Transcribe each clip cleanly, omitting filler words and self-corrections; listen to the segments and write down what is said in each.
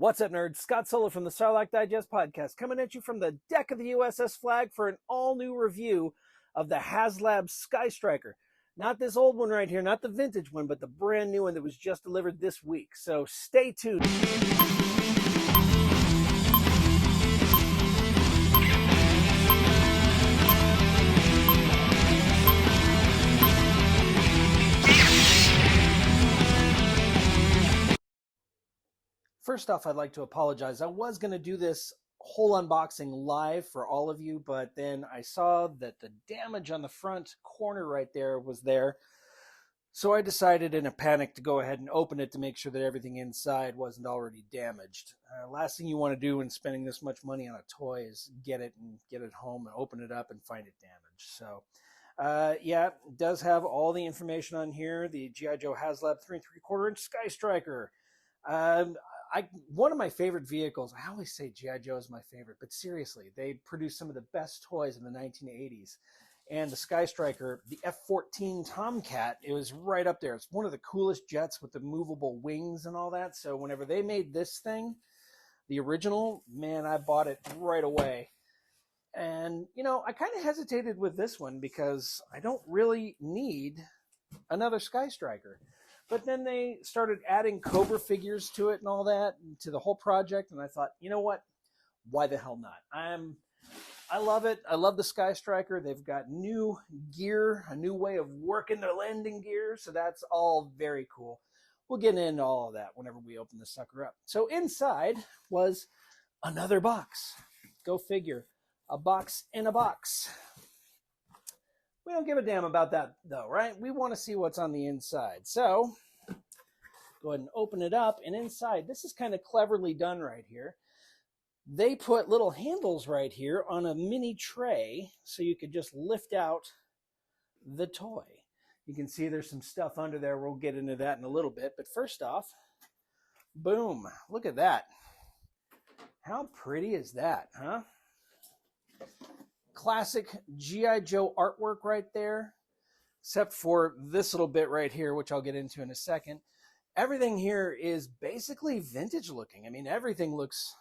What's up, nerds? Scott Solo from the Sarlacc Digest podcast, coming at you from the deck of the USS Flag for an all-new review of the Haslab Skystriker. Not this old one right here, not the vintage one, but the brand new one that was just delivered this week. So stay tuned. First off, I'd like to apologize. I was going to do this whole unboxing live for all of you, but then I saw that the damage on the front corner right there was there. So I decided in a panic to go ahead and open it to make sure that everything inside wasn't already damaged. Last thing you want to do when spending this much money on a toy is get it home and open it up and find it damaged. So yeah, it does have all the information on here. The G.I.JOE Haslab 3 3/4 inch Skystriker. One of my favorite vehicles, I always say G.I. Joe is my favorite, but seriously, they produced some of the best toys in the 1980s. And the Skystriker, the F-14 Tomcat, it was right up there. It's one of the coolest jets with the movable wings and all that. So whenever they made this thing, the original, man, I bought it right away. And, you know, I kind of hesitated with this one because I don't really need another Skystriker. But then they started adding Cobra figures to it and all that, and to the whole project, and I thought, you know what? Why the hell not? I love it. I love the Skystriker. They've got new gear, a new way of working their landing gear, so that's all very cool. We'll get into all of that whenever we open this sucker up. So inside was another box. Go figure. A box in a box. We don't give a damn about that, though, right? We want to see what's on the inside. So go ahead and open it up. And inside, this is kind of cleverly done right here. They put little handles right here on a mini tray so you could just lift out the toy. You can see there's some stuff under there. We'll get into that in a little bit. But first off, boom. Look at that. How pretty is that, huh? Classic G.I. Joe artwork right there, except for this little bit right here, which I'll get into in a second. Everything here is basically vintage looking. I mean, everything looks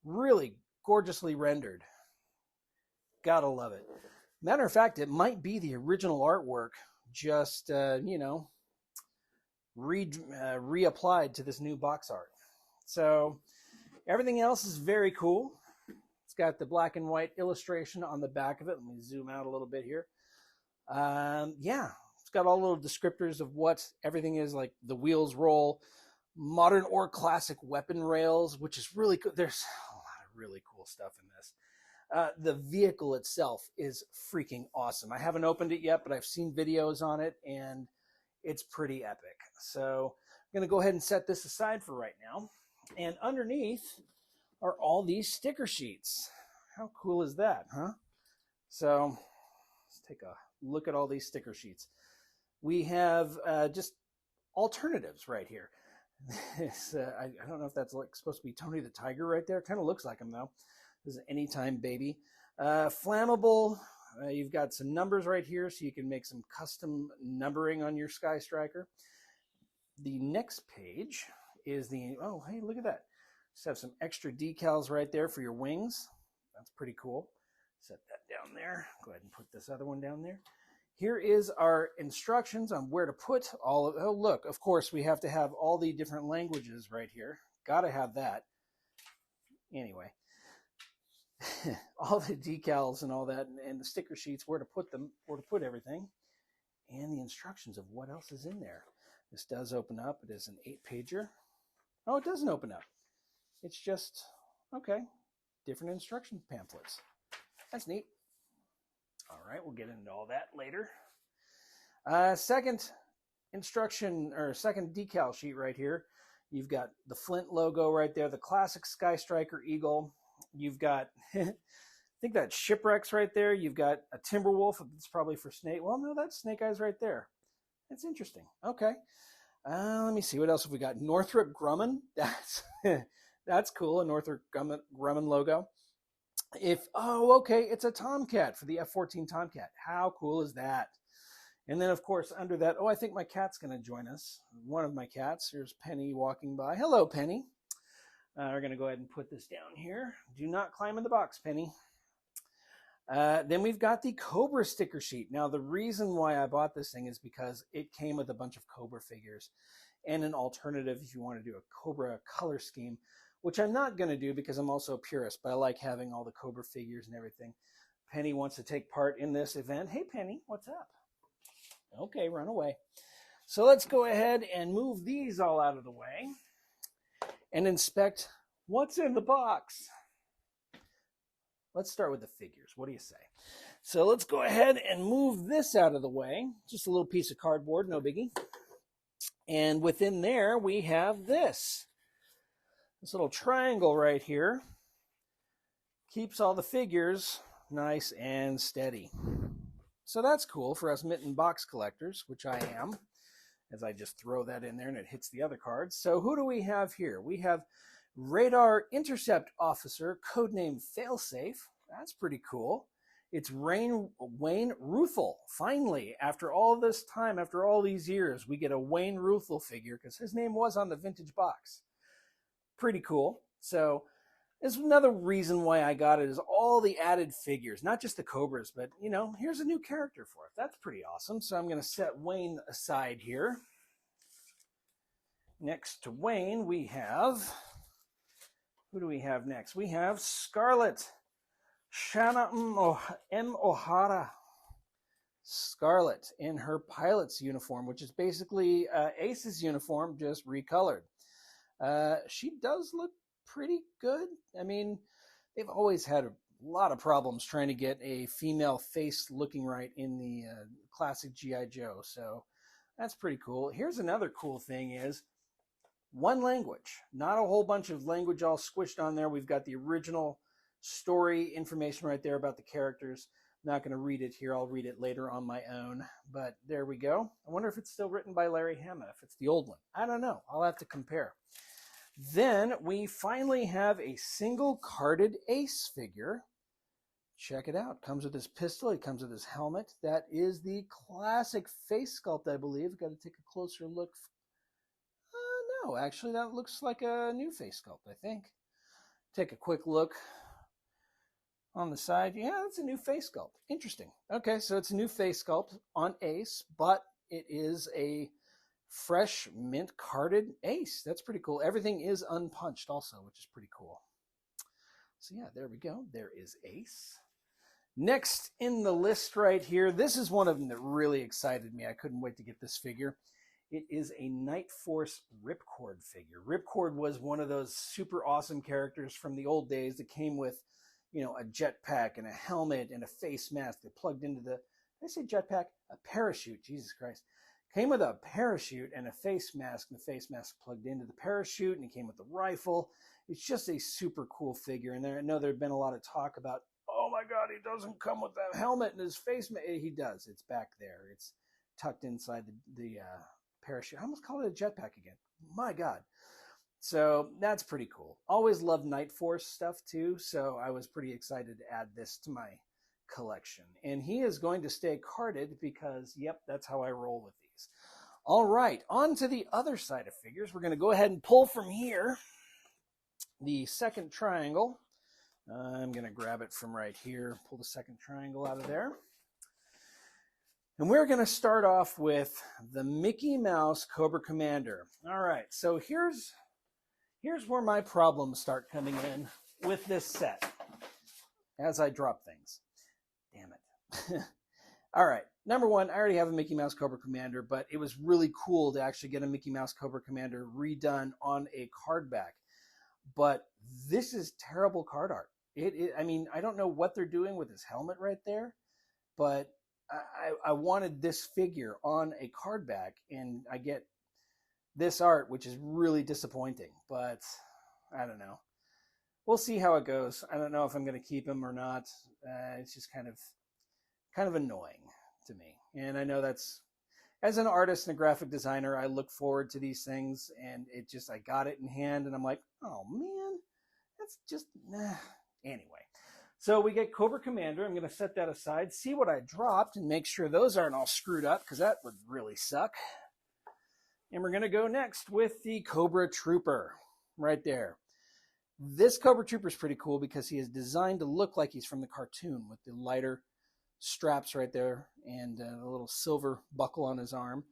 really gorgeously rendered. Gotta love it. Matter of fact, it might be the original artwork, just, you know, reapplied to this new box art. So everything else is very cool. It's got the black and white illustration on the back of it. Let me zoom out a little bit here. Yeah, it's got all little descriptors of what everything is, like the wheels roll, modern or classic weapon rails, which is really cool. There's a lot of really cool stuff in this. The vehicle itself is freaking awesome. I haven't opened it yet, but I've seen videos on it, and it's pretty epic. So I'm going to go ahead and set this aside for right now. And underneath are all these sticker sheets. How cool is that, huh? So let's take a look at all these sticker sheets. We have just alternatives right here. I don't know if that's like supposed to be Tony the Tiger right there. Kind of looks like him though. This is Anytime Baby. Flammable. You've got some numbers right here so you can make some custom numbering on your Skystriker. The next page is the, oh, hey, look at that. Just have some extra decals right there for your wings. That's pretty cool. Set that down there. Go ahead and put this other one down there. Here is our instructions on where to put all of, oh look, of course we have to have all the different languages right here. Gotta have that. Anyway, all the decals and all that, and the sticker sheets, where to put them, where to put everything, and the instructions of what else is in there. This does open up. It is an 8-pager. Oh, it doesn't open up. It's just, okay, different instruction pamphlets. That's neat. All right, we'll get into all that later. Second instruction, or second decal sheet right here. You've got the Flint logo right there, the classic Skystriker Eagle. You've got, I think that's Shipwrecks right there. You've got a Timberwolf. It's probably for Snake. Well, no, that's Snake Eyes right there. That's interesting. Okay. Let me see. What else have we got? Northrop Grumman. That's cool, a Northrop Grumman logo. Oh, okay, it's a Tomcat for the F-14 Tomcat. How cool is that? And then, of course, under that, oh, I think my cat's going to join us. One of my cats. Here's Penny walking by. Hello, Penny. We're going to go ahead and put this down here. Do not climb in the box, Penny. Then we've got the Cobra sticker sheet. Now, the reason why I bought this thing is because it came with a bunch of Cobra figures and an alternative if you want to do a Cobra color scheme, which I'm not going to do because I'm also a purist, but I like having all the Cobra figures and everything. Penny wants to take part in this event. Hey, Penny, what's up? Okay, run away. So let's go ahead and move these all out of the way and inspect what's in the box. Let's start with the figures. What do you say? So let's go ahead and move this out of the way. Just a little piece of cardboard, no biggie. And within there, we have this little triangle right here. Keeps all the figures nice and steady. So that's cool for us mitten box collectors, which I am, as I just throw that in there and it hits the other cards. So who do we have here? We have Radar Intercept Officer, codename Failsafe. That's pretty cool. It's Wayne Ruthful. Finally, after all this time, after all these years, we get a Wayne Ruthful figure because his name was on the vintage box. Pretty cool. So there's another reason why I got it is all the added figures, not just the Cobras, but, you know, here's a new character for it. That's pretty awesome. So I'm going to set Wayne aside here. Next to Wayne, we have... Who do we have next? We have Scarlet. Shanna M. O'Hara. Scarlet in her pilot's uniform, which is basically Ace's uniform, just recolored. She does look pretty good. I mean, they've always had a lot of problems trying to get a female face looking right in the classic G.I. Joe, so that's pretty cool. Here's another cool thing is one language, not a whole bunch of language all squished on there. We've got the original story information right there about the characters. I'm not going to read it here. I'll read it later on my own, but there we go. I wonder if it's still written by Larry Hama, if it's the old one. I don't know. I'll have to compare. Then we finally have a single carded Ace figure. Check it out. Comes with his pistol. It comes with his helmet. That is the classic face sculpt, I believe. Got to take a closer look. No, actually, that looks like a new face sculpt, I think. Take a quick look on the side. Yeah, that's a new face sculpt. Interesting. Okay, so it's a new face sculpt on Ace, but it is a fresh mint carded Ace. That's pretty cool. Everything is unpunched also, which is pretty cool. So yeah, there we go. There is Ace. Next in the list right here, this is one of them that really excited me. I couldn't wait to get this figure. It is a Night Force Ripcord figure. Ripcord was one of those super awesome characters from the old days that came with, you know, a jetpack and a helmet and a face mask that plugged into the, did I say jetpack? A parachute, Jesus Christ. Came with a parachute and a face mask, and the face mask plugged into the parachute, and it came with the rifle. It's just a super cool figure. And I know there had been a lot of talk about, oh my God, he doesn't come with that helmet and his face mask. He does. It's back there. It's tucked inside the parachute. I almost called it a jetpack again. My God. So that's pretty cool. Always loved Night Force stuff too, so I was pretty excited to add this to my collection. And he is going to stay carded because, yep, that's how I roll with these. All right, on to the other side of figures. We're going to go ahead and pull from here the second triangle. I'm going to grab it from right here, pull the second triangle out of there. And we're going to start off with the Mickey Mouse Cobra Commander. All right, so here's where my problems start coming in with this set as I drop things. Damn it. All right, number one, I already have a Mickey Mouse Cobra Commander, but it was really cool to actually get a Mickey Mouse Cobra Commander redone on a card back. But this is terrible card art. I mean, I don't know what they're doing with his helmet right there, but I wanted this figure on a card back, and I get this art, which is really disappointing, but I don't know. We'll see how it goes. I don't know if I'm going to keep him or not. It's just kind of annoying to me. And I know that's, as an artist and a graphic designer, I look forward to these things, and I got it in hand, and I'm like, oh man, that's just, nah. Anyway. So we get Cobra Commander. I'm going to set that aside, see what I dropped, and make sure those aren't all screwed up, because that would really suck. And we're going to go next with the Cobra Trooper right there. This Cobra Trooper is pretty cool because he is designed to look like he's from the cartoon with the lighter straps right there and a little silver buckle on his arm.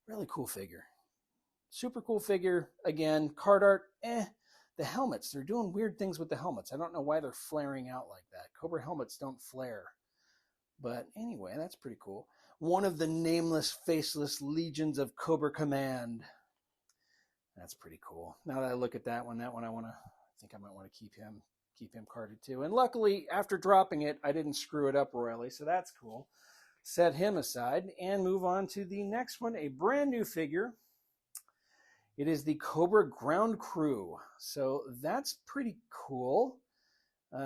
Really cool figure. Super cool figure. Again, card art, The helmets, they're doing weird things with the helmets. I don't know why they're flaring out like that. Cobra helmets don't flare. But anyway, that's pretty cool. One of the nameless, faceless legions of Cobra Command. That's pretty cool. Now that I look at that one I think I might want to keep him carded too. And luckily, after dropping it, I didn't screw it up royally, so that's cool. Set him aside and move on to the next one, a brand new figure. It is the Cobra Ground Crew. So that's pretty cool.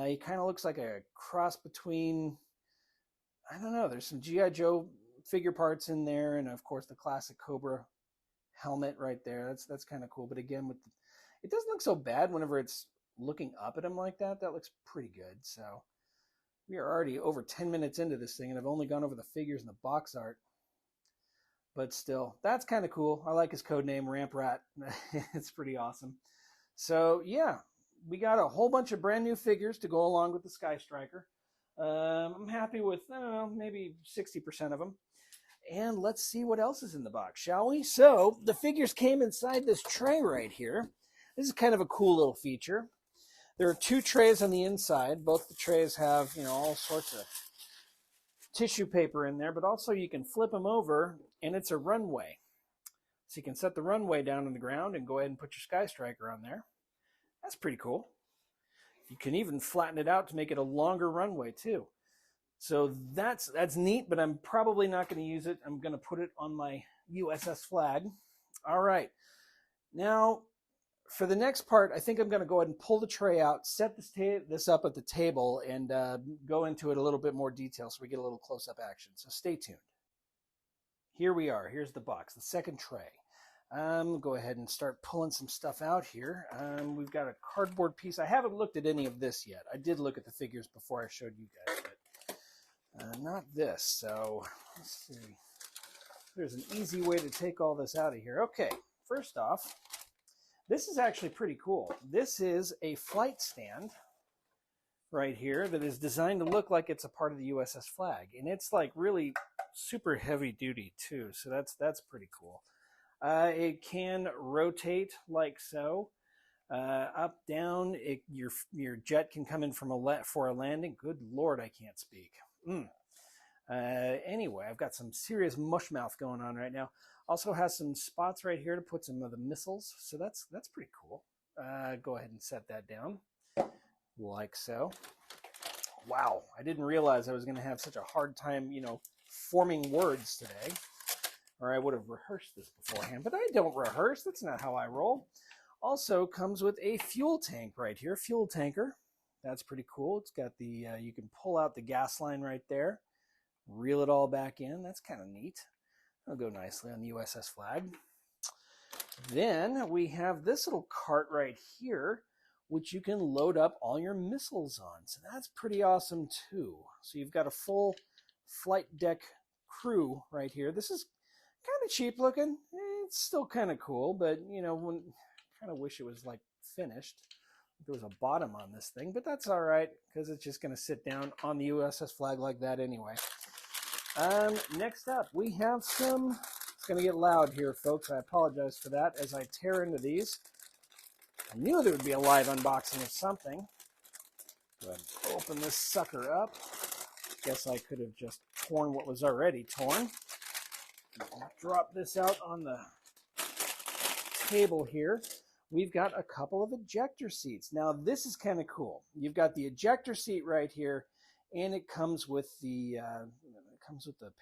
He kind of looks like a cross between, I don't know, there's some G.I. Joe figure parts in there, and of course the classic Cobra helmet right there. That's kind of cool. But again, it doesn't look so bad whenever it's looking up at him like that. That looks pretty good. So we are already over 10 minutes into this thing, and I've only gone over the figures and the box art. But still, that's kind of cool. I like his code name, Ramp Rat. It's pretty awesome. So yeah, we got a whole bunch of brand new figures to go along with the Skystriker. I'm happy with, I don't know, maybe 60% of them. And let's see what else is in the box, shall we? So the figures came inside this tray right here. This is kind of a cool little feature. There are two trays on the inside. Both the trays have, all sorts of tissue paper in there, but also you can flip them over and it's a runway. So you can set the runway down on the ground and go ahead and put your Skystriker on there. That's pretty cool. You can even flatten it out to make it a longer runway too. So that's neat, but I'm probably not going to use it. I'm going to put it on my USS flag. All right. Now, for the next part, I think I'm going to go ahead and pull the tray out, set this up at the table, and go into it a little bit more detail so we get a little close-up action. So stay tuned. Here we are. Here's the box, the second tray. Go ahead and start pulling some stuff out here. We've got a cardboard piece. I haven't looked at any of this yet. I did look at the figures before I showed you guys, but not this. So let's see. There's an easy way to take all this out of here. Okay, first off, this is actually pretty cool. This is a flight stand right here that is designed to look like it's a part of the USS flag. And it's like really super heavy duty too. So that's pretty cool. It can rotate like so. Up, down, your jet can come in for a landing. Good Lord, I can't speak. Anyway, I've got some serious mush mouth going on right now. Also has some spots right here to put some of the missiles. So that's pretty cool. Go ahead and set that down like so. Wow, I didn't realize I was going to have such a hard time, forming words today. Or I would have rehearsed this beforehand, but I don't rehearse. That's not how I roll. Also comes with a fuel tank right here, fuel tanker. That's pretty cool. It's got the, you can pull out the gas line right there, reel it all back in. That's kind of neat. That'll go nicely on the USS flag. Then we have this little cart right here, which you can load up all your missiles on. So that's pretty awesome too. So you've got a full flight deck crew right here. This is kind of cheap looking. It's still kind of cool, but when kind of wish it was like finished. There was a bottom on this thing, but that's all right because it's just going to sit down on the USS flag like that anyway. Next up, we have some. It's going to get loud here, folks. I apologize for that as I tear into these. I knew there would be a live unboxing of something. Go ahead and open this sucker up. Guess I could have just torn what was already torn. Drop this out on the table here. We've got a couple of ejector seats. Now this is kind of cool. You've got the ejector seat right here, and it comes with the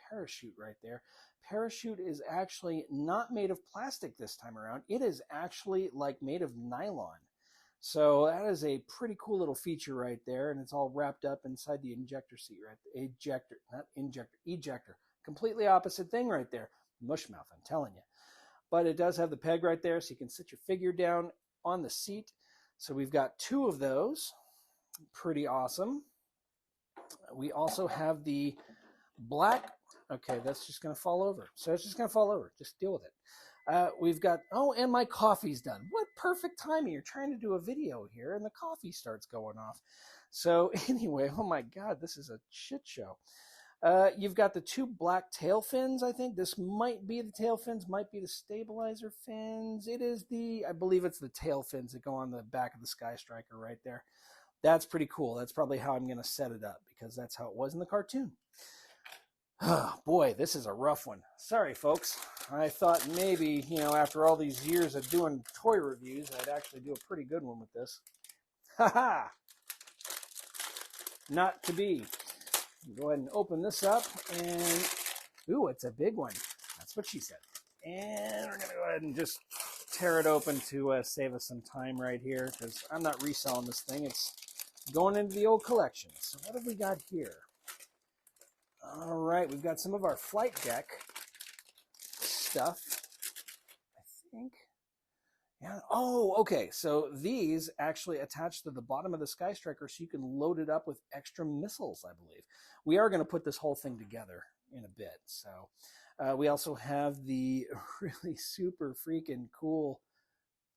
parachute right there. Parachute is actually not made of plastic this time around. It is actually like made of nylon. So that is a pretty cool little feature right there, and it's all wrapped up inside the injector seat right there. Ejector, not injector, ejector. Completely opposite thing right there. Mushmouth, I'm telling you. But it does have the peg right there, so you can sit your figure down on the seat. So we've got two of those. Pretty awesome. We also have the black. Okay, that's just going to fall over. So it's just going to fall over. Just deal with it. We've got, oh, and my coffee's done. What perfect timing. You're trying to do a video here and the coffee starts going off. So anyway, oh my God, this is a shit show. You've got the two black tail fins, I think. This might be the tail fins, might be the stabilizer fins. It is I believe it's the tail fins that go on the back of the Skystriker right there. That's pretty cool. That's probably how I'm going to set it up because that's how it was in the cartoon. Oh, boy, this is a rough one. Sorry, folks. I thought maybe, after all these years of doing toy reviews, I'd actually do a pretty good one with this. Ha-ha! Not to be. Go ahead and open this up, and ooh, it's a big one. That's what she said. And we're going to go ahead and just tear it open to save us some time right here, because I'm not reselling this thing. It's going into the old collection. So what have we got here? All right, we've got some of our flight deck stuff, I think. Yeah. Oh, okay. So these actually attach to the bottom of the Skystriker so you can load it up with extra missiles, I believe. We are going to put this whole thing together in a bit. So we also have the really super freaking cool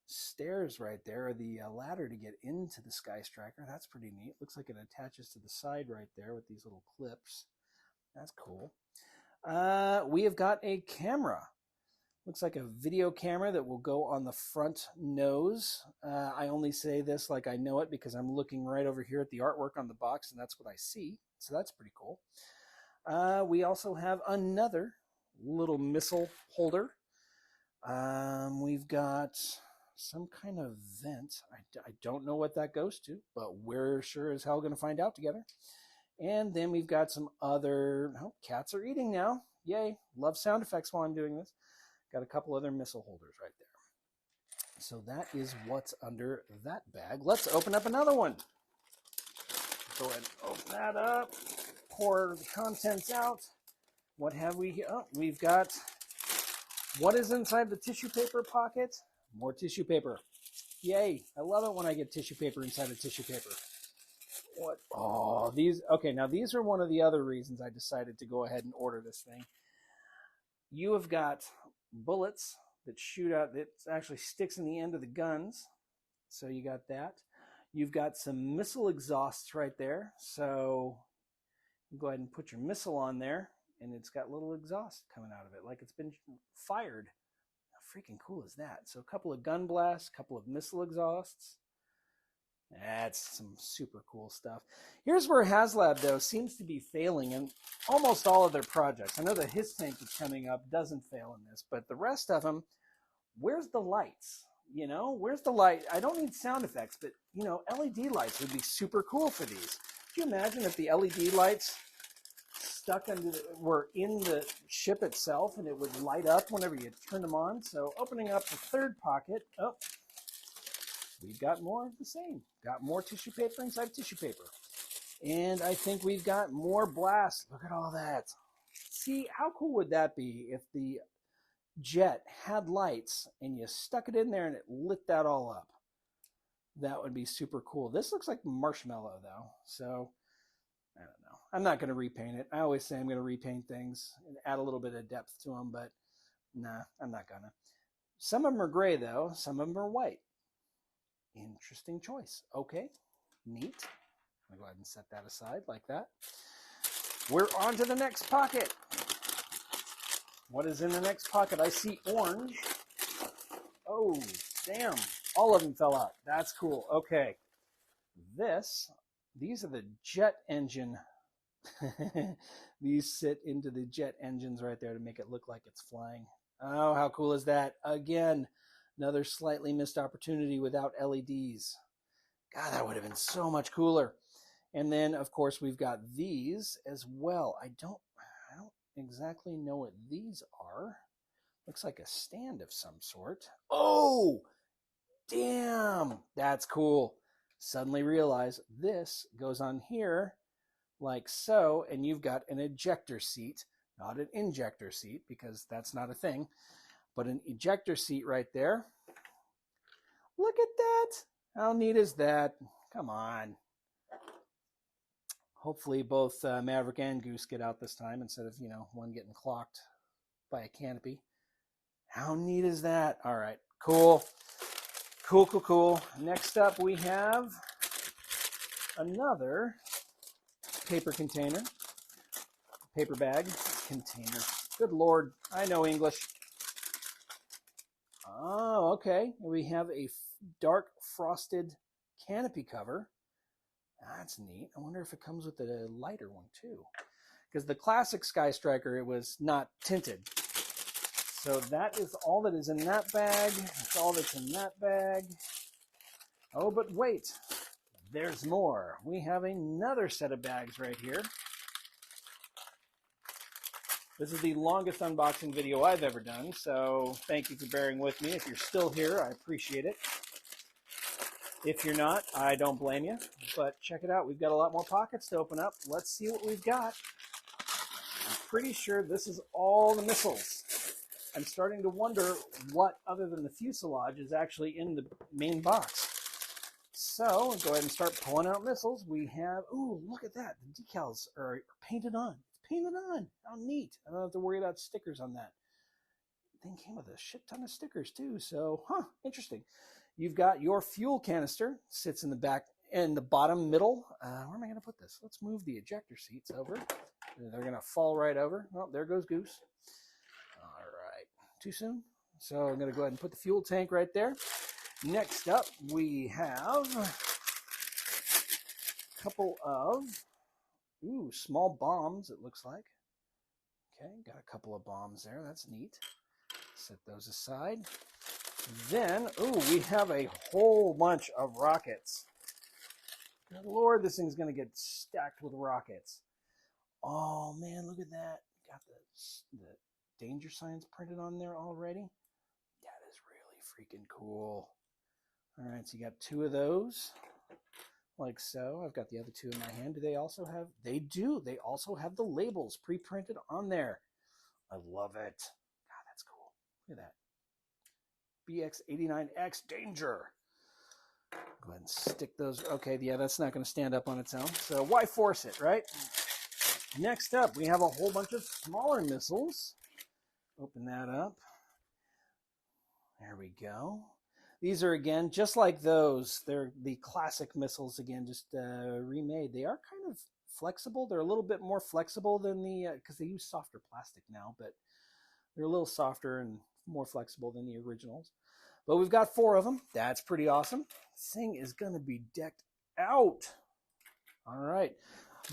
stairs right there, or the ladder to get into the Skystriker. That's pretty neat. Looks like it attaches to the side right there with these little clips. That's cool. We have got a camera. Looks like a video camera that will go on the front nose. I only say this like I know it because I'm looking right over here at the artwork on the box, and that's what I see. So that's pretty cool. We also have another little missile holder. We've got some kind of vent. I don't know what that goes to, but we're sure as hell going to find out together. And then we've got some other... Oh, cats are eating now. Yay. Love sound effects while I'm doing this. Got a couple other missile holders right there. So that is what's under that bag. Let's open up another one. Go ahead and open that up. Pour the contents out. What have we here? Oh, we've got... What is inside the tissue paper pocket? More tissue paper. Yay. I love it when I get tissue paper inside of tissue paper. What? Oh, these... Okay, now these are one of the other reasons I decided to go ahead and order this thing. You have got bullets that shoot out, that actually sticks in the end of the guns. So you got that. You've got some missile exhausts right there. So you go ahead and put your missile on there, and it's got little exhaust coming out of it, like it's been fired. How freaking cool is that? So a couple of gun blasts, a couple of missile exhausts. That's some super cool stuff. Here's where Haslab, though, seems to be failing in almost all of their projects. I know the His Tank that's coming up doesn't fail in this, but the rest of them, where's the lights? Where's the light? I don't need sound effects, but, LED lights would be super cool for these. Could you imagine if the LED lights were in the ship itself and it would light up whenever you turn them on? So opening up the third pocket, oh, we've got more of the same. Got more tissue paper inside tissue paper. And I think we've got more blasts. Look at all that. See, how cool would that be if the jet had lights and you stuck it in there and it lit that all up? That would be super cool. This looks like marshmallow, though. So, I don't know. I'm not going to repaint it. I always say I'm going to repaint things and add a little bit of depth to them, but nah, I'm not going to. Some of them are gray, though. Some of them are white. Interesting choice. Okay, neat. I'm going to go ahead and set that aside like that. We're on to the next pocket. What is in the next pocket? I see orange. Oh, damn. All of them fell out. That's cool. Okay. These are the jet engine. These sit into the jet engines right there to make it look like it's flying. Oh, how cool is that? Again, another slightly missed opportunity without LEDs. God, that would have been so much cooler. And then, of course, we've got these as well. I don't exactly know what these are. Looks like a stand of some sort. Oh, damn. That's cool. Suddenly realize this goes on here like so, and you've got an ejector seat, not an injector seat, because that's not a thing, but an ejector seat right there. Look at that. How neat is that? Come on. Hopefully both Maverick and Goose get out this time instead of, one getting clocked by a Canopy. How neat is that? All right, cool. Cool, cool, cool. Next up, we have another paper container, paper bag container. Good Lord, I know English. Oh, okay. We have a dark frosted canopy cover. That's neat. I wonder if it comes with a lighter one too. Because the classic Skystriker, it was not tinted. So that is all that is in that bag. That's all that's in that bag. Oh, but wait. There's more. We have another set of bags right here. This is the longest unboxing video I've ever done, so thank you for bearing with me. If you're still here, I appreciate it. If you're not, I don't blame you. But check it out. We've got a lot more pockets to open up. Let's see what we've got. I'm pretty sure this is all the missiles. I'm starting to wonder what, other than the fuselage, is actually in the main box. So, I'll go ahead and start pulling out missiles. We have, ooh, look at that. The decals are painted on. It's painted on. How neat. I don't have to worry about stickers on that. The thing came with a shit ton of stickers too, so, interesting. You've got your fuel canister, sits in the back, in the bottom middle. Where am I going to put this? Let's move the ejector seats over. They're going to fall right over. Oh, there goes Goose. All right. Too soon? So I'm going to go ahead and put the fuel tank right there. Next up, we have a couple of small bombs, it looks like. Okay, got a couple of bombs there. That's neat. Set those aside. Then, we have a whole bunch of rockets. Good Lord, this thing's going to get stacked with rockets. Oh, man, look at that. Got the danger signs printed on there already. That is really freaking cool. All right, so you got two of those, like so. I've got the other two in my hand. Do they also have? They do. They also have the labels pre-printed on there. I love it. God, that's cool. Look at that. BX89X Danger. Go ahead and stick those. Okay, yeah, that's not going to stand up on its own. So why force it, right? Next up, we have a whole bunch of smaller missiles. Open that up. There we go. These are, again, just like those. They're the classic missiles, again, just remade. They are kind of flexible. They're a little bit more flexible than the, because they use softer plastic now, but they're a little softer and more flexible than the originals. But we've got 4 of them. That's pretty awesome. This thing is going to be decked out. All right.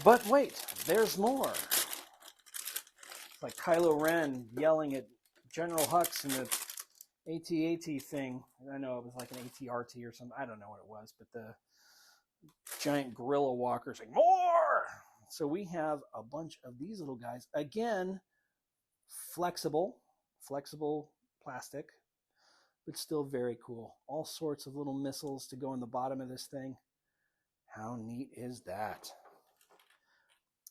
But wait, there's more. It's like Kylo Ren yelling at General Hux in the AT-AT thing. I know it was like an AT-RT or something. I don't know what it was, but the giant gorilla walker saying, more! So we have a bunch of these little guys. Again, flexible plastic, but still very cool. All sorts of little missiles to go in the bottom of this thing. How neat is that?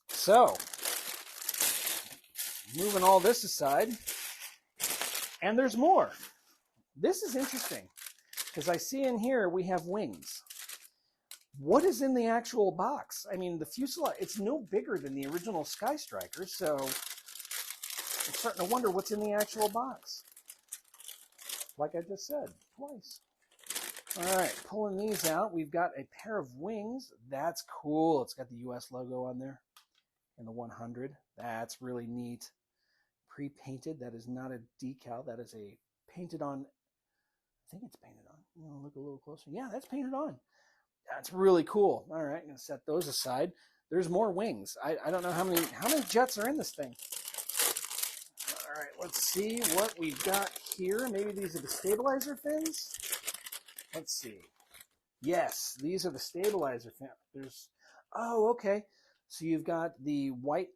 So, moving all this aside, and there's more. This is interesting, because I see in here we have wings. What is in the actual box? I mean, the fuselage, it's no bigger than the original Skystriker, so I'm starting to wonder what's in the actual box. Like I just said, twice. All right, pulling these out, we've got a pair of wings. That's cool. It's got the US logo on there and the 100. That's really neat. Pre-painted. That is not a decal. That is a painted on. I think it's painted on. You know, look a little closer. Yeah, that's painted on. That's really cool. All right, I'm going to set those aside. There's more wings. I don't know how many jets are in this thing. All right, let's see what we've got here. Maybe these are the stabilizer fins. Let's see. Yes, these are the stabilizer fins. Oh, okay. So you've got the white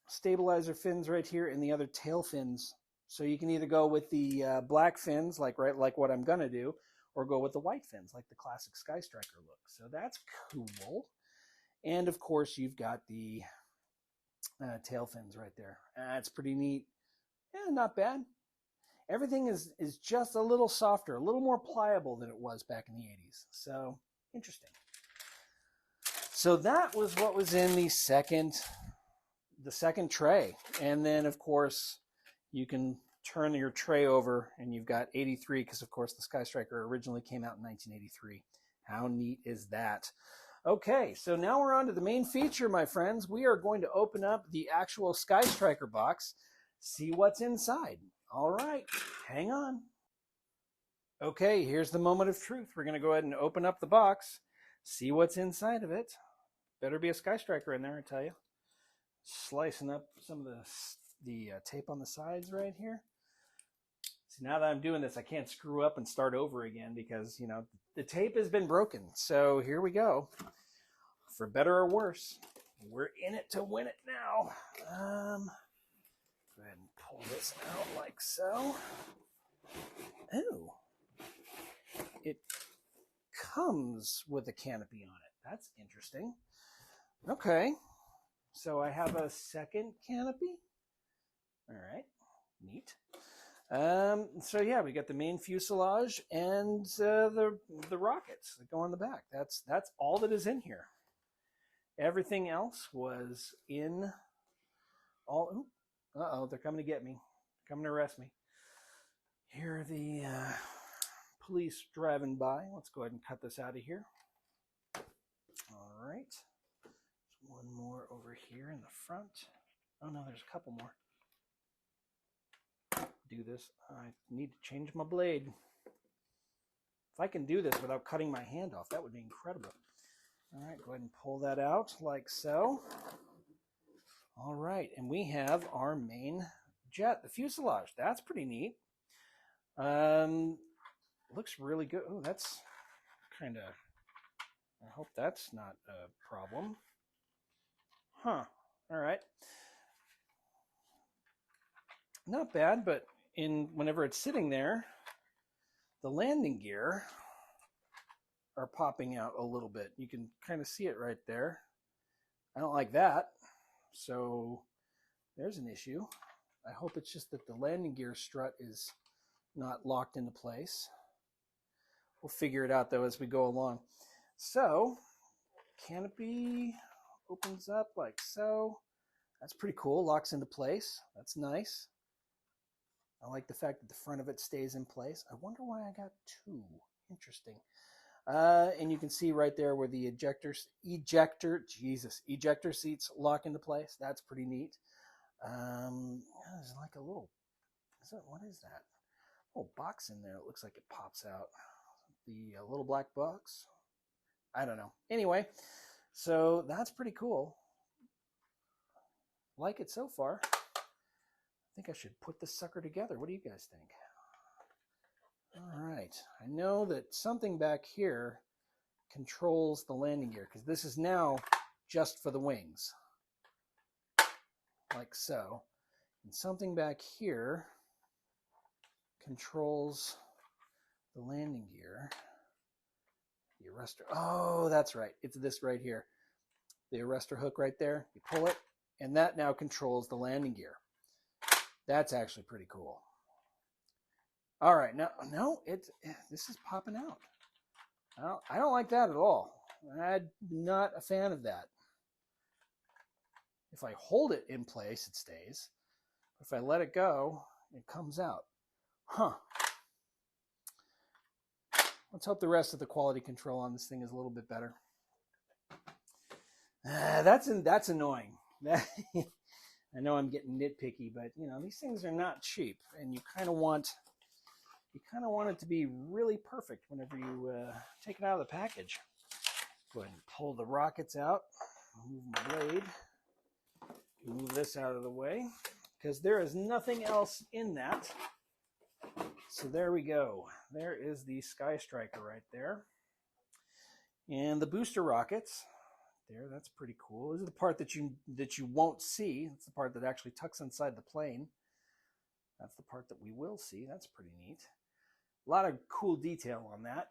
stabilizer fins right here and the other tail fins. So you can either go with the black fins, like what I'm going to do, or go with the white fins, like the classic Skystriker look. So that's cool. And, of course, you've got the tail fins right there. That's pretty neat. Yeah, not bad. Everything is just a little softer, a little more pliable than it was back in the 80s. So, interesting. So that was what was in the second tray. And then, of course, you can turn your tray over and you've got 83, because of course the Skystriker originally came out in 1983. How neat is that? Okay, so now we're on to the main feature, my friends. We are going to open up the actual Skystriker box, see what's inside. All right, hang on. Okay, here's the moment of truth. We're going to go ahead and open up the box, see what's inside of it. Better be a Skystriker in there, I tell you. Slicing up some of the tape on the sides right here. See, now that I'm doing this, I can't screw up and start over again because, you know, the tape has been broken. So here we go. For better or worse, we're in it to win it now. Go ahead and pull this out like so. Oh, it comes with a canopy on it. That's interesting. Okay, so I have a second canopy. All right, neat. So yeah, we got the main fuselage and the rockets that go on the back. That's all that is in here. Everything else was in all. Uh-oh, they're coming to get me. Coming to arrest me. Here are the police driving by. Let's go ahead and cut this out of here. All right. There's one more over here in the front. Oh no, there's a couple more. Do this. I need to change my blade. If I can do this without cutting my hand off, that would be incredible. All right, go ahead and pull that out like so. All right, and we have our main jet, the fuselage. That's pretty neat. Looks really good. Oh, that's kind of, I hope that's not a problem. Huh, all right. Not bad, but whenever it's sitting there, the landing gear are popping out a little bit. You can kind of see it right there. I don't like that. So there's an issue. I hope it's just that the landing gear strut is not locked into place. We'll figure it out though as we go along. So canopy opens up like so. That's pretty cool. Locks into place. That's nice. I like the fact that the front of it stays in place. I wonder why I got two. Interesting. And you can see right there where the ejector seats lock into place. That's pretty neat. There's like a little, what is that? Little box in there. It looks like it pops out. The little black box. I don't know. Anyway, so that's pretty cool. Like it so far. I think I should put this sucker together. What do you guys think? All right. I know that something back here controls the landing gear because this is now just for the wings. Like so. And something back here controls the landing gear. The arrestor. Oh, that's right. It's this right here. The arrestor hook right there. You pull it, and that now controls the landing gear. That's actually pretty cool. All right, no, this is popping out. I don't like that at all. I'm not a fan of that. If I hold it in place, it stays. If I let it go, it comes out. Huh. Let's hope the rest of the quality control on this thing is a little bit better. That's annoying. I know I'm getting nitpicky, but you know these things are not cheap, and you kind of want it to be really perfect whenever you take it out of the package. Go ahead and pull the rockets out. Move my blade. Move this out of the way because there is nothing else in that. So there we go. There is the Skystriker right there, and the booster rockets. There, that's pretty cool. This is the part that you won't see. It's the part that actually tucks inside the plane. That's the part that we will see. That's pretty neat. A lot of cool detail on that.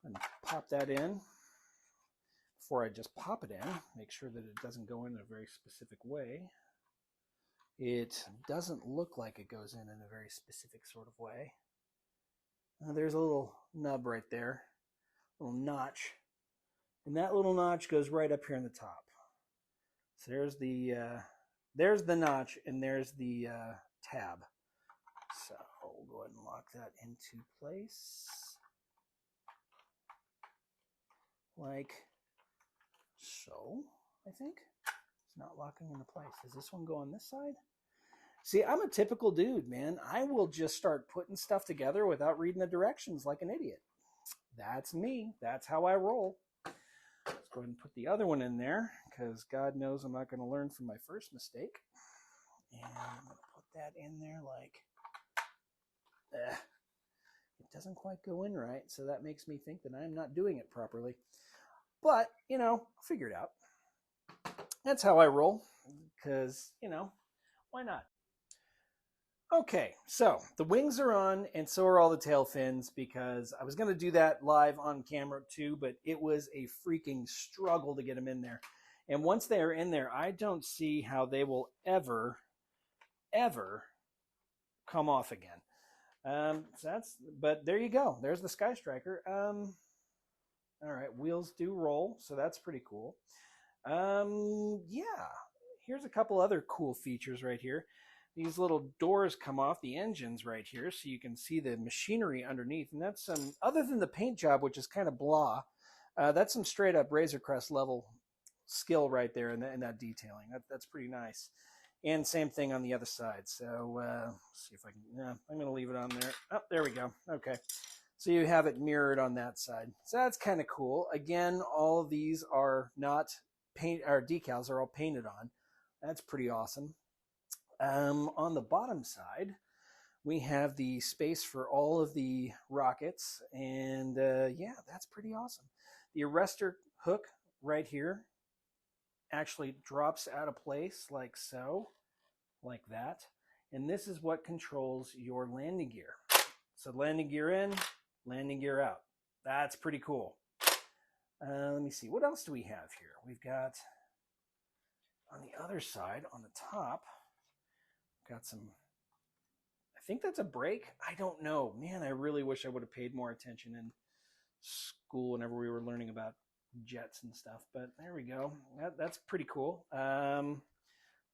And pop that in. Before I just pop it in, make sure that it doesn't go in a very specific way. It doesn't look like it goes in a very specific sort of way. There's a little nub right there, a little notch. And that little notch goes right up here in the top. So there's the notch, and there's the tab. So we'll go ahead and lock that into place. Like so, I think. It's not locking into place. Does this one go on this side? See, I'm a typical dude, man. I will just start putting stuff together without reading the directions like an idiot. That's me. That's how I roll. Let's go ahead and put the other one in there, because God knows I'm not going to learn from my first mistake. And I'm going to put that in there like... It doesn't quite go in right, so that makes me think that I'm not doing it properly. But, you know, I'll figure it out. That's how I roll, because, you know, why not? Okay, so the wings are on, and so are all the tail fins, because I was going to do that live on camera too, but it was a freaking struggle to get them in there. And once they are in there, I don't see how they will ever come off again. But there you go. There's the Skystriker. All right, wheels do roll, so that's pretty cool. Yeah, here's a couple other cool features right here. These little doors come off the engines right here, so you can see the machinery underneath. And that's some, other than the paint job, which is kind of blah, that's some straight up Razor Crest level skill right there in that detailing. That's pretty nice. And same thing on the other side. So let's see if I can, yeah, I'm going to leave it on there. Oh, there we go. Okay. So you have it mirrored on that side. So that's kind of cool. Again, all of these are not paint, or decals are all painted on. That's pretty awesome. On the bottom side, we have the space for all of the rockets, and yeah, that's pretty awesome. The arrestor hook right here actually drops out of place like so, like that, and this is what controls your landing gear. So landing gear in, landing gear out. That's pretty cool. Let me see, what else do we have here? We've got, on the other side, on the top, got some, I think that's a brake. I don't know. Man, I really wish I would have paid more attention in school whenever we were learning about jets and stuff. But there we go. That's pretty cool.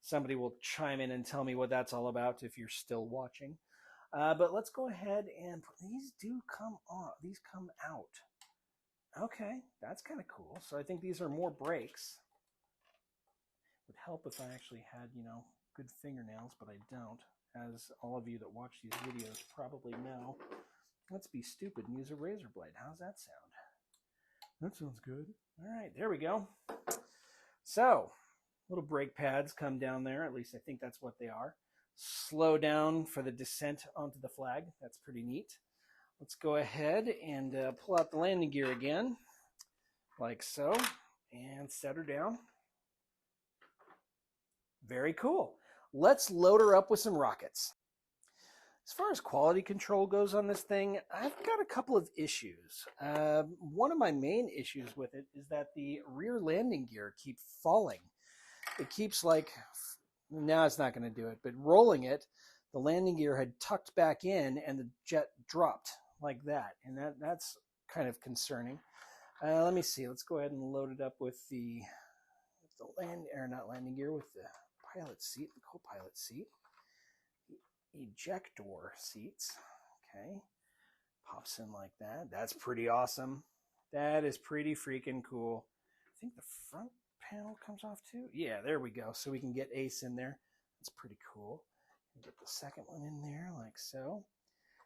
Somebody will chime in and tell me what that's all about if you're still watching. But let's go ahead and these do come off. These come out. Okay, that's kind of cool. So I think these are more brakes. Would help if I actually had, you know, good fingernails, but I don't, as all of you that watch these videos probably know. Let's be stupid and use a razor blade. How's that sound? That sounds good. All right, there we go. So, little brake pads come down there. At least I think that's what they are. Slow down for the descent onto the flag. That's pretty neat. Let's go ahead and pull out the landing gear again, like so, and set her down. Very cool. Let's load her up with some rockets. As far as quality control goes on this thing, I've got a couple of issues. One of my main issues with it is that the rear landing gear keeps falling. It keeps like, now it's not going to do it, but rolling it, the landing gear had tucked back in and the jet dropped like that. And that's kind of concerning. Let me see. Let's go ahead and load it up with the not landing gear, with the pilot seat, the co-pilot seat, the ejector seats. Okay, pops in like that. That's pretty awesome. That is pretty freaking cool. I think the front panel comes off too. Yeah, there we go. So we can get Ace in there. That's pretty cool. Get the second one in there like so.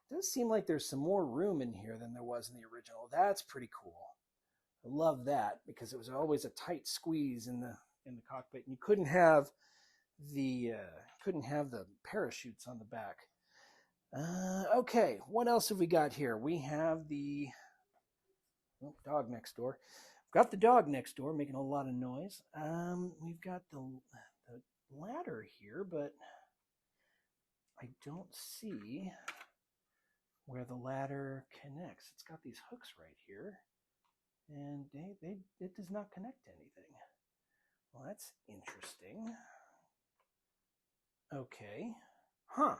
It does seem like there's some more room in here than there was in the original. That's pretty cool. I love that, because it was always a tight squeeze in the cockpit, and you couldn't have the parachutes on the back. Okay, what else have we got here? We have the dog next door. We've got the dog next door making a lot of noise. We've got the ladder here, but I don't see where the ladder connects. It's got these hooks right here, and it does not connect to anything. Well, that's interesting. Okay. Huh.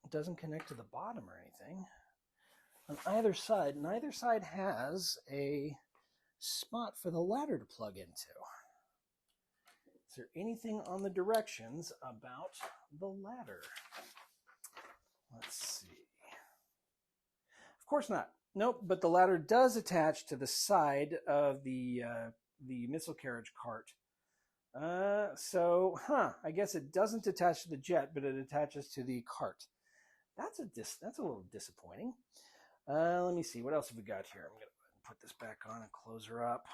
It doesn't connect to the bottom or anything. On either side, neither side has a spot for the ladder to plug into. Is there anything on the directions about the ladder? Let's see. Of course not. Nope, but the ladder does attach to the side of the missile carriage cart. I guess it doesn't attach to the jet, but it attaches to the cart. That's a little disappointing. Let me see. What else have we got here? I'm going to put this back on and close her up.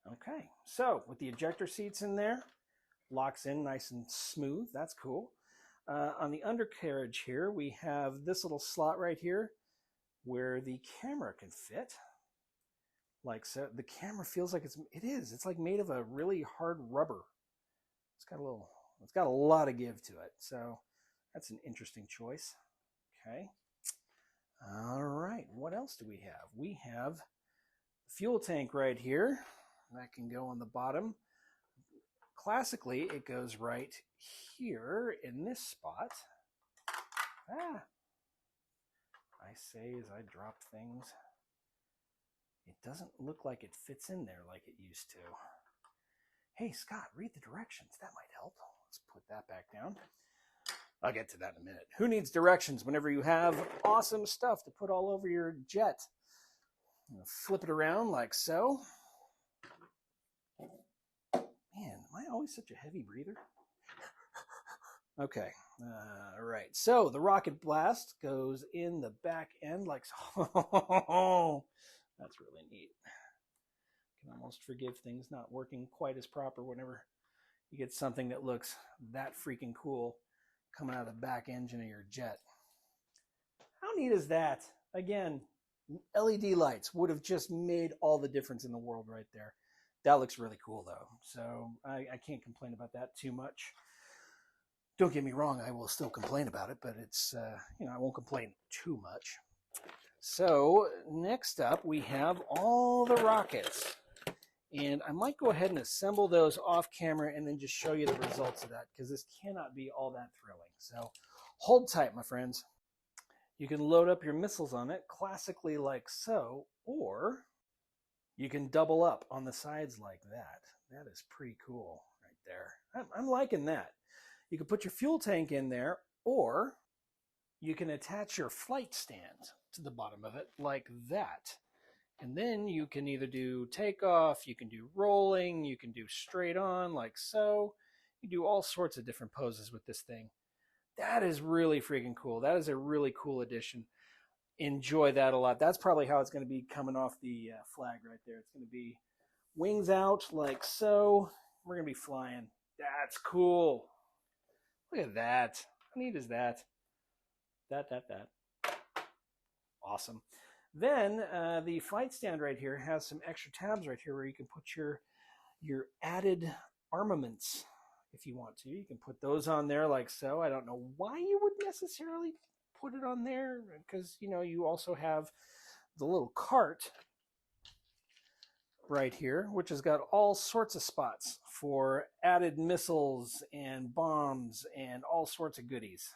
Okay, so with the ejector seats in there, locks in nice and smooth. That's cool. On the undercarriage here, we have this little slot right here where the camera can fit. Like so, the camera feels like it's like made of a really hard rubber. It's got a lot of give to it. So that's an interesting choice. Okay. All right. What else do we have? We have the fuel tank right here. That can go on the bottom. Classically, it goes right here in this spot. I say as I drop things. It doesn't look like it fits in there like it used to. Hey, Scott, read the directions. That might help. Let's put that back down. I'll get to that in a minute. Who needs directions whenever you have awesome stuff to put all over your jet? Flip it around like so. Man, am I always such a heavy breather? Okay. All right. So the rocket blast goes in the back end like so. That's really neat. Can almost forgive things not working quite as proper whenever you get something that looks that freaking cool coming out of the back engine of your jet. How neat is that? Again, LED lights would have just made all the difference in the world right there. That looks really cool though. So I can't complain about that too much. Don't get me wrong, I will still complain about it, but it's, I won't complain too much. So next up, we have all the rockets. And I might go ahead and assemble those off camera and then just show you the results of that, because this cannot be all that thrilling. So hold tight, my friends. You can load up your missiles on it classically like so, or you can double up on the sides like that. That is pretty cool right there. I'm liking that. You can put your fuel tank in there, or you can attach your flight stand to the bottom of it like that. And then you can either do takeoff, you can do rolling, you can do straight on like so. You do all sorts of different poses with this thing. That is really freaking cool. That is a really cool addition. Enjoy that a lot. That's probably how it's going to be coming off the flag right there. It's going to be wings out like so. We're going to be flying. That's cool. Look at that. How neat is that? That. Awesome. Then the flight stand right here has some extra tabs right here where you can put your added armaments if you want to. You can put those on there like so. I don't know why you would necessarily put it on there, because you also have the little cart right here, which has got all sorts of spots for added missiles and bombs and all sorts of goodies.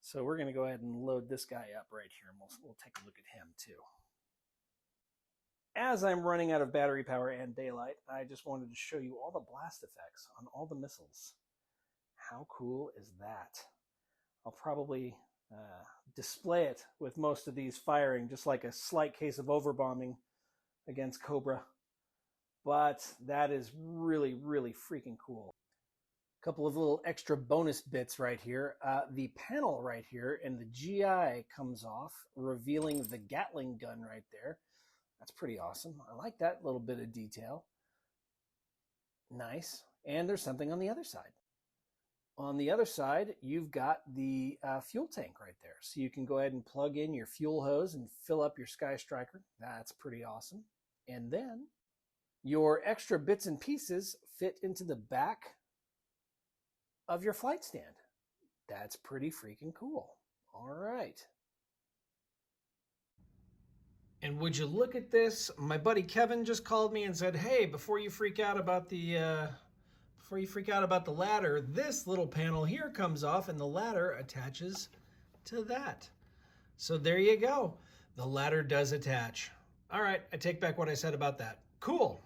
So we're going to go ahead and load this guy up right here, and we'll take a look at him too. As I'm running out of battery power and daylight, I just wanted to show you all the blast effects on all the missiles. How cool is that? I'll probably display it with most of these firing, just like a slight case of overbombing against Cobra. But that is really, really freaking cool. A couple of little extra bonus bits right here. The panel right here and the GI comes off, revealing the Gatling gun right there. That's pretty awesome. I like that little bit of detail. Nice. And there's something on the other side. On the other side, you've got the fuel tank right there. So you can go ahead and plug in your fuel hose and fill up your Skystriker. That's pretty awesome. And then your extra bits and pieces fit into the back of your flight stand. That's pretty freaking cool. All right. And would you look at this? My buddy Kevin just called me and said, "Hey, before you freak out about the ladder, this little panel here comes off and the ladder attaches to that." So there you go. The ladder does attach. All right, I take back what I said about that. Cool.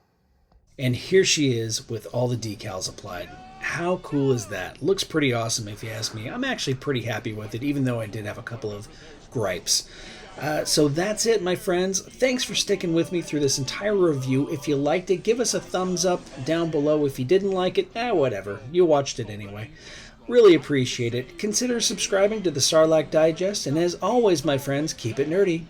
And here she is with all the decals applied. How cool is that? Looks pretty awesome if you ask me. I'm actually pretty happy with it, even though I did have a couple of gripes. So that's it, my friends. Thanks for sticking with me through this entire review. If you liked it, give us a thumbs up down below. If you didn't like it, whatever. You watched it anyway. Really appreciate it. Consider subscribing to the Sarlacc Digest, and as always, my friends, keep it nerdy.